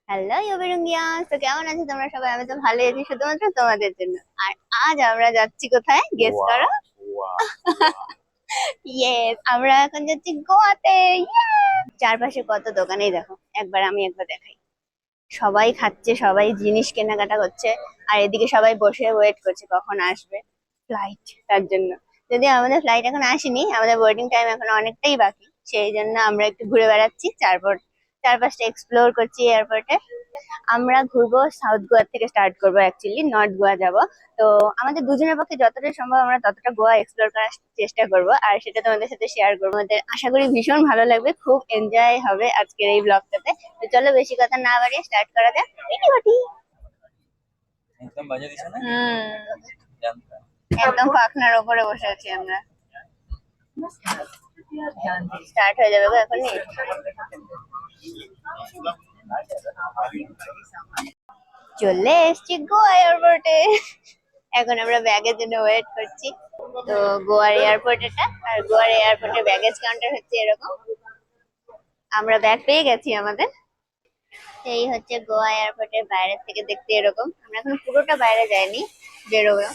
Hello ইউবিরুঙ্গিয়ান, তো কেমন আছো তোমরা সবাই? আমি তো ভালো আছি শুধুমাত্র তোমাদের জন্য। আর আজ আমরা যাচ্ছি কোথায়, গেস ওয়াও করো? ওয়াও ইয়েস, আমরা এখন যাচ্ছি গোয়াতে। চারপাশে কত দোকানেই দেখো, একবার দেখাই। সবাই খাচ্ছে, সবাই জিনিস কেনাকাটা করছে। আর এদিকে সবাই বসে ওয়েট করছে কখন আসবে ফ্লাইট, তার জন্য। যদি আমাদের ফ্লাইট এখন আসেনি, আমাদের বোর্ডিং টাইম এখন অনেকটাই বাকি। সেই জন্য আমরা একটু ঘুরে বেড়াচ্ছি, চারপাশটা এক্সপ্লোর করছি এয়ারপোর্টে। আমরা ঘুরবো সাউথ গোয়া থেকে, স্টার্ট করবো অ্যাকচুয়ালি নর্থ গোয়া যাব। তো আমাদের দুজনের পক্ষে যতটা সম্ভব আমরা ততটা গোয়া এক্সপ্লোর করার চেষ্টা করব, আর সেটা তোমাদের সাথে শেয়ার করবো। আমাদের আশা করি ভীষণ ভালো লাগবে, খুব এনজয় হবে আজকের এই ব্লগটাতে। তো চলো বেশি কথা না বাড়িয়ে স্টার্ট করা যাক। রেডি? একদম বাজে দিছে না জানতাম। একদম পাখনার ওপরে বসে আছি আমরা। স্টার্ট হয়ে যাবে গো এখনই। চলে এসছি গোয়া এয়ারপোর্টে। এখন আমরা ব্যাগের জন্য ওয়েট করছি। তো গোয়ার এয়ারপোর্ট এটা, আর গোয়ার এয়ারপোর্টে ব্যাগেজ কাউন্টার হচ্ছে এরকম। আমরা ব্যাগ পেয়ে গেছি আমাদের। এই হচ্ছে গোয়া এয়ারপোর্টের বাইরের থেকে দেখতে এরকম। আমরা এখন পুরোটা বাইরে যাইনি, বেরোবো।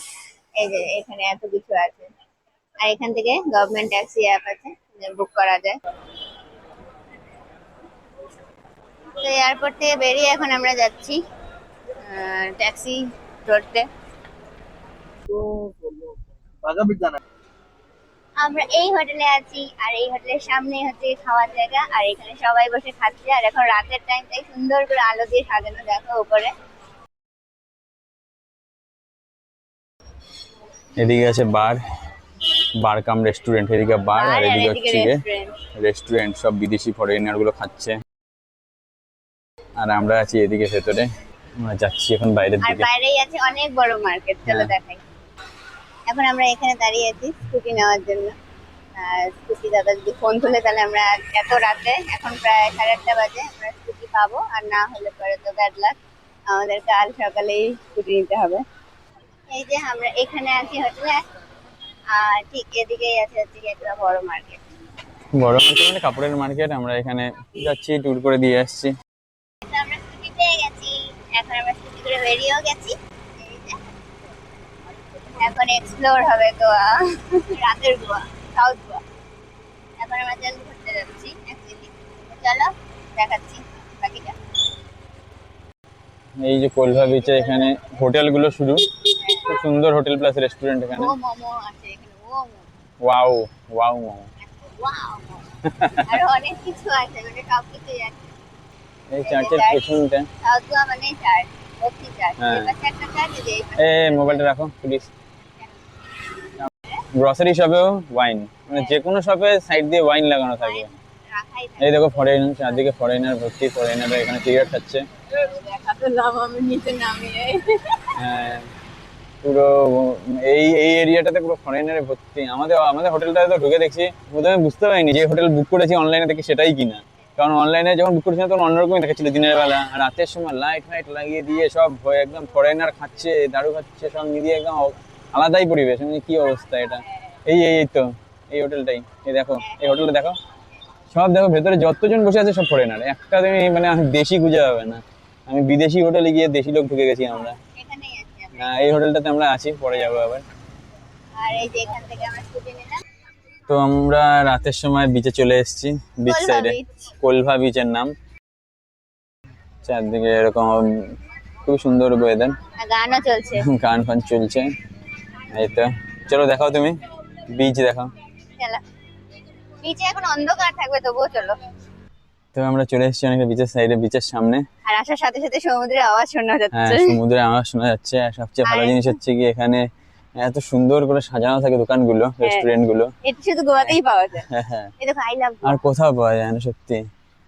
এই যে এখানে এত কিছু আছে। আর এখান থেকে গভর্নমেন্ট ট্যাক্সি অ্যাপ আছে, বুক করা যায়। তো এয়ারপোর্ট থেকে বেরিয়ে এখন আমরা যাচ্ছি ট্যাক্সি ধরতে। আমরা এই হোটেলে আছি, আর এই হোটেলের সামনে হচ্ছে খাওয়ার জায়গা, আর এখানে সবাই বসে খাচ্ছে। আর এখন রাতের টাইম, তাই সুন্দর করে আলো দিয়ে সাজানো, দেখো উপরে। এদিকে আছে বার, বার কাম রেস্টুরেন্ট। এদিকে বার বার আর আর এদিকে এদিকে হচ্ছে গিয়ে রেস্টুরেন্ট। রেস্টুরেন্ট। সব বিদেশি ফরেনার গুলো খাচ্ছে, আর আমরা আছি এদিকে ভেতরে। আমরা যাচ্ছি এখন বাইরের আর দিকে। বাইরেই আছে অনেক বড় মার্কেট, চলো হ্যাঁ, দেখাই। এখন আমরা এখানে দাঁড়িয়ে আছি স্কুটি নেওয়ার জন্য। স্কুটি দাদা যদি ফোন তুলে তাহলে আমরা এত রাতে, এখন প্রায় 8:30 বাজে, আমরা স্কুটি পাবো। আর না হলে পরে তো ব্যাড লাক, আমাদের কাল সকালেই স্কুটি নিতে হবে। এই যে আমরা এখানে আছি হোটেলে, আর ঠিক এদিকেই আছে হচ্ছে কি একটা বড় মার্কেট। বড় মার্কেট মানে কাপড়ের মার্কেট। আমরা এখানে যাচ্ছি, ট্যুর করে দিয়ে আসছি। তো আমরা স্কুটি পেয়ে গেছি, এখন আমরা স্কুটি করে বেরিয়েও গেছি। এই যে, এখন এক্সপ্লোর হবে গোয়া, রাতের গোয়া, সাউথ গোয়া। এখন আমরা জল ঘুরতে যাচ্ছি অ্যাকচুয়ালি। চলো দেখাচ্ছি বাকিটা। এই যে কোলভা বিচে এখানে হোটেল গুলো শুরু। খুব সুন্দর হোটেল প্লাস রেস্টুরেন্ট এখানে। ও মোমো আছে এখানে, ও momo, wow wow momo. Wow. আরো অনেক কিছু আছে, মানে সব কিছুই আছে। এই এই যে চার্চের চার্চ, পেছনটা। সাউথ গোয়া মানে চার্চ, ভক্তি চার্চ। হ্যাঁ, এই পাশে একটা চার্চ, এই যে এই এ পাশে একটা চার্চ। মোবাইলটা রাখো প্লিজ। গ্রসারি শপেও ওয়াইন, মানে যে কোনো শপে সাইড দিয়ে ওয়াইন লাগানো থাকবে। ওয়াইন রাখাই এই থাকে। দেখো ফরেন, চারদিকে ফরেনার ভর্তি। ফরেনার এখানে সিগারেট খাচ্ছে। দেখালাম আমি নিচে নামিয়ে। হ্যাঁ, পুরো এই এই এরিয়াটাতে পুরো ফরেনারে ভর্তি। আমাদের আমাদের হোটেলটাতে তো ঢুকে দেখছি, প্রথমে বুঝতে পারিনি যে হোটেল বুক করেছি অনলাইনে দেখি সেটাই কিনা। কারণ অনলাইনে যখন বুক করেছিলাম তখন অন্যরকমই দেখাচ্ছিল দিনের বেলা। আর রাতের সময় লাইট ফাইট লাগিয়ে দিয়ে সব একদম ফরেনার খাচ্ছে, দারু খাচ্ছে, সব মিলিয়ে একদম আলাদাই পরিবেশ। মানে কি অবস্থা এটা! এই এই এই তো এই হোটেলটাই। এই দেখো, এই হোটেলটা দেখো। সব দেখো ভেতরে যতজন বসে আছে সব ফরেনার। একটা তুমি মানে আমি দেশি খুঁজে পাবে না। আমি বিদেশি হোটেলে গিয়ে দেশি লোক ঢুকে গেছি আমরা। এখানেই আছি আমরা। এই হোটেলটাতে আমরা আছি, পরে যাবো আবার। আর এই যে এখান থেকে আমরা স্কুটি নিলাম। তো আমরা রাতের সময় বিচে চলে এসেছি, বিচ কোলভা সাইডে। বিচ। কোলভা বিচের নাম। চারদিকে এরকম খুব সুন্দর ওয়েদার, আর গানও চলছে। গান ফান চলছে। এই তো, চলো দেখাও তুমি, বিচ দেখাও। চলো, নিচে এখন অন্ধকার থাকবে, তবুও চলো। তো আমরা চলে এসেছি অনেকটা বিচের সাইডে, বিচের সামনে। আর আসার সাথে সাথে সমুদ্রের আওয়াজ শোনা হ্যাঁ, যাচ্ছে। সমুদ্রের আওয়াজ শোনা যাচ্ছে। আর সবচেয়ে ভালো আর জিনিস হচ্ছে কি, এখানে এত সুন্দর করে সাজানো থাকে দোকানগুলো, হ্যাঁ, রেস্টুরেন্ট গুলো। এটা শুধু গোয়াতেই পাওয়া যায়। হ্যাঁ হ্যাঁ, এই দেখো, আই লাভ আর গোয়া, কোথাও পাওয়া যায় না সত্যি।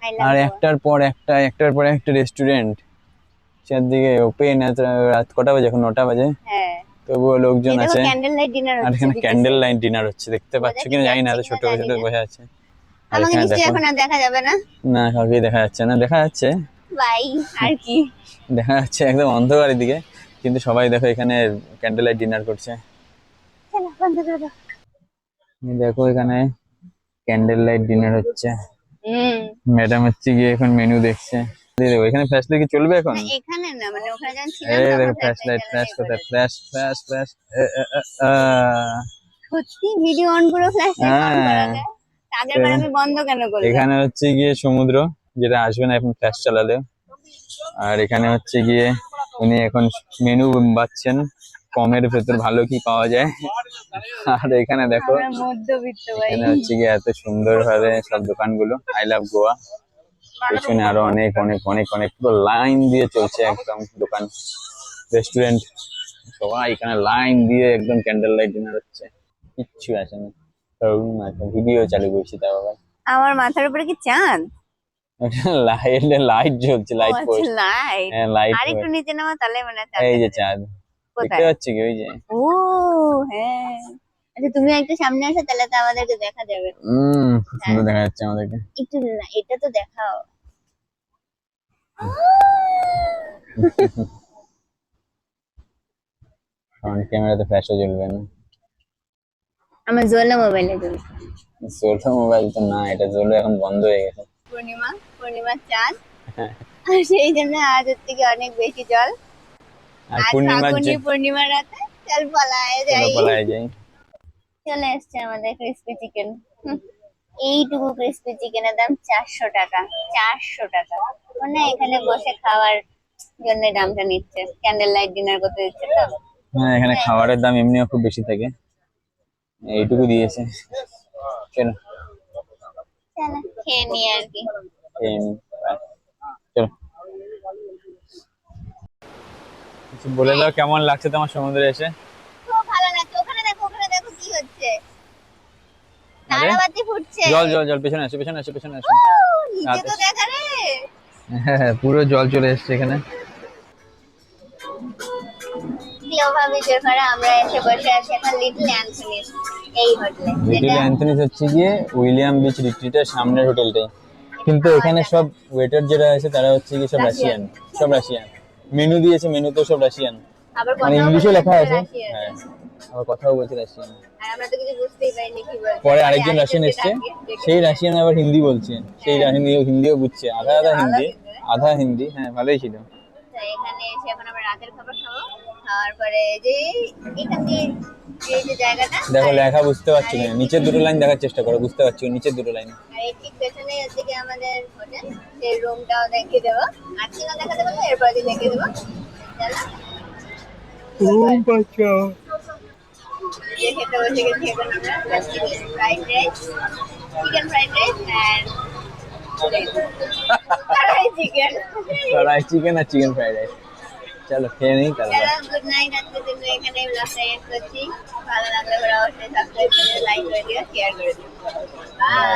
আই লাভ আর গোয়া। একটার পর একটা, একটার পর একটা রেস্টুরেন্ট চারদিকে ওপেন। রাত কটা বাজে? এখন 9টা বাজে, হ্যাঁ, তবুও লোকজন এই দেখো আছে। ক্যান্ডেল লাইট ডিনার আর হচ্ছে এখানে বিচের ক্যান্ডেল সাইডে। লাইট ডিনার হচ্ছে, দেখতে পাচ্ছ বোঝা কি কিনা জানি না, যাচ্ছে এত কিনা ছোট জানি ছোট না। বোঝা যাচ্ছে। আর আমাকে এখানে নিশ্চয়ই দেখো, এখন আর দেখা যাবে না। না কাউকেই দেখা যাচ্ছে না। দেখা যাচ্ছে, বাই। আর কি, দেখা যাচ্ছে একদম অন্ধকারের দিকে, কিন্তু সবাই দেখো এখানে ক্যান্ডেল লাইট ডিনার করছে। চলো বন্ধ করে দাও। দেখো এখানে ক্যান্ডেল লাইট ডিনার হচ্ছে। হুম। ম্যাডাম হচ্ছে গিয়ে এখন মেনু দেখছে। দিয়ে দেবো। এখানে ফ্ল্যাশ লাইট কি চলবে এখন? না, এখানে না, মানে ওখানে যখন ছিলাম এই তখন দেখো ফ্ল্যাশ ফ্ল্যাশ লাইট, ফ্ল্যাশ কোথায়, ফ্ল্যাশ ফ্ল্যাশ ফ্ল্যাশ। সত্যি ভিডিও অন করে ফ্ল্যাশ লাইট অন করা হ্যাঁ, যায়? আগের বার আমি বন্ধ কেন করলাম? এখানে হচ্ছে গিয়ে সমুদ্র, যেটা আসবে না এখন ফ্ল্যাশ চালালে। আর এখানে হচ্ছে গিয়ে উনি এখন মেনু বাচ্ছেন, কমের ভেতর ভালো কি পাওয়া যায়। আর এখানে দেখো, আমরা মধ্যবিত্ত ভাই। এখানে হচ্ছে গিয়ে এত সুন্দর ভাবে সব দোকানগুলো, আই লাভ গোয়া। পেছনে আরো অনেক অনেক অনেক অনেক পুরো লাইন দিয়ে চলছে একদম দোকান, রেস্টুরেন্ট, সবাই এখানে লাইন দিয়ে একদম ক্যান্ডেল লাইট ডিনার হচ্ছে। কিচ্ছু আসে না, ভিডিও চালু করছি তাও আবার। আমার মাথার উপরে কি চাঁদ? লাইট, লাইট জ্বলছে, ও লাইট আচ্ছা, পোস্ট। লাইট। হ্যাঁ লাইট আর একটু পোস্ট। নিচে নামা, তাহলে মানে চাঁদ এই যে দেখা যাবে। চাঁদ দেখতে কোথায়? পাচ্ছি কি, ওই যে। ও হ্যাঁ, আচ্ছা তুমি একটু সামনে আসো, তাহলে তো আমাদেরকে দেখা যাবে। খুব হ্যাঁ, সুন্দর দেখা যাচ্ছে আমাদেরকে। একটু না, এটা তো দেখাও। ফ্রন্ট ক্যামেরাতে ফ্ল্যাশও জ্বলবে না। আমার জোলা মোবাইলে তুমি। সোলো মোবাইল তো না, এটা সোলো এখন বন্ধ হয়ে গেছে। পূর্ণিমা, পূর্ণিমার চাঁদ। আর সেই জন্য আজ এর থেকে অনেক বেশি জল। আর আজ পূর্ণিমার যে, ফাগুনি পূর্ণিমার রাতে চল পালায় চলো যাই। পালায় যাই। চলে এসছে আমাদের ক্রিস্পি চিকেন। এইটুকু ক্রিস্পি চিকেনের দাম 400 টাকা। 400 টাকা, মানে এখানে বসে খাওয়ার জন্য দামটা নিচ্ছে, ক্যান্ডেল লাইট ডিনার করতে দিচ্ছে তো। হ্যাঁ, এখানে খাবারের দাম এমনিও খুব বেশি থাকে, এইটুকু দিয়েছে। চলো চলো খেয়ে নি আর কি। খেয়ে নিই। Bye. চলো, কিছু বলে দাও, কেমন লাগছে তোমার সমুদ্রে এসে? খুব ভালো লাগছে। ওখানে দেখো, ওখানে দেখো কি হচ্ছে, আরে তারাবাতি ফুটছে। জল জল জল, পেছনে আসো পেছনে আসো পেছনে আসো। নিচে তো দেখা রে। হ্যাঁ, পুরো জল চলে এসছে এখানে। প্রিয় ভাবিদের ঘরে আমরা এসে বসে আছি এখন লিটল অ্যান্থনিস এই হোটেলে, লিটল যেটা অ্যান্থনিস হচ্ছে গিয়ে উইলিয়াম বিচ রিট্রিটের সামনের হোটেলটাই। কিন্তু এখানে সব ওয়েটার যারা আছে তারা হচ্ছে কি সব রাশিয়ান, সব রাশিয়ান। মেনু দিয়েছে, মেনু তো সব রাশিয়ান, আবার মানে কথাও ইংলিশে বলছে লেখা আছে। রাশিয়ান। হ্যাঁ, আবার কথাও বলছে রাশিয়ান। আর আমরা তো কিছু বুঝতেই পারিনি কি বলছে। পরে আরেকজন রাশিয়ান এসছে, সেই রাশিয়ান আবার হিন্দি বলছে, সেই হিন্দিও বুঝছে, আধা আধা হিন্দি, আধা হিন্দি। হ্যাঁ, ভালোই ছিল। তো এখানে এসে এখন আমরা রাতের খাবার খাবো। খাওয়ার পরে যে এখান দিয়ে এই যে জায়গাটা, দেখো লেখা বুঝতে পারছি না, নিচের দুটো লাইন দেখার চেষ্টা করো, বুঝতে পারছি নিচের দুটো লাইন। আর এই ঠিক পেছনে হচ্ছে কি আমাদের হোটেল, সেই রুমটাও দেখিয়ে দেবো। আজকে না দেখাতে পারবো, এরপর দিন দেখিয়ে দেবো। চলো ঘুম পাচ্ছে। যে খেতে বসে গেছি এখন আমরা chicken fried rice, chicken fried rice and কড়াই চিকেন। কড়াই চিকেন আর চিকেন ফ্রাইড রাইস। চলো খেয়ে নিই তারপর। চলো গুড নাইট, আজকে তুমি এখানে ব্লগটা এন্ড করছি। ভালো লাগলে অবশ্যই সাবস্ক্রাইব করে লাইক করে দিও, শেয়ার করে দিও। বাই।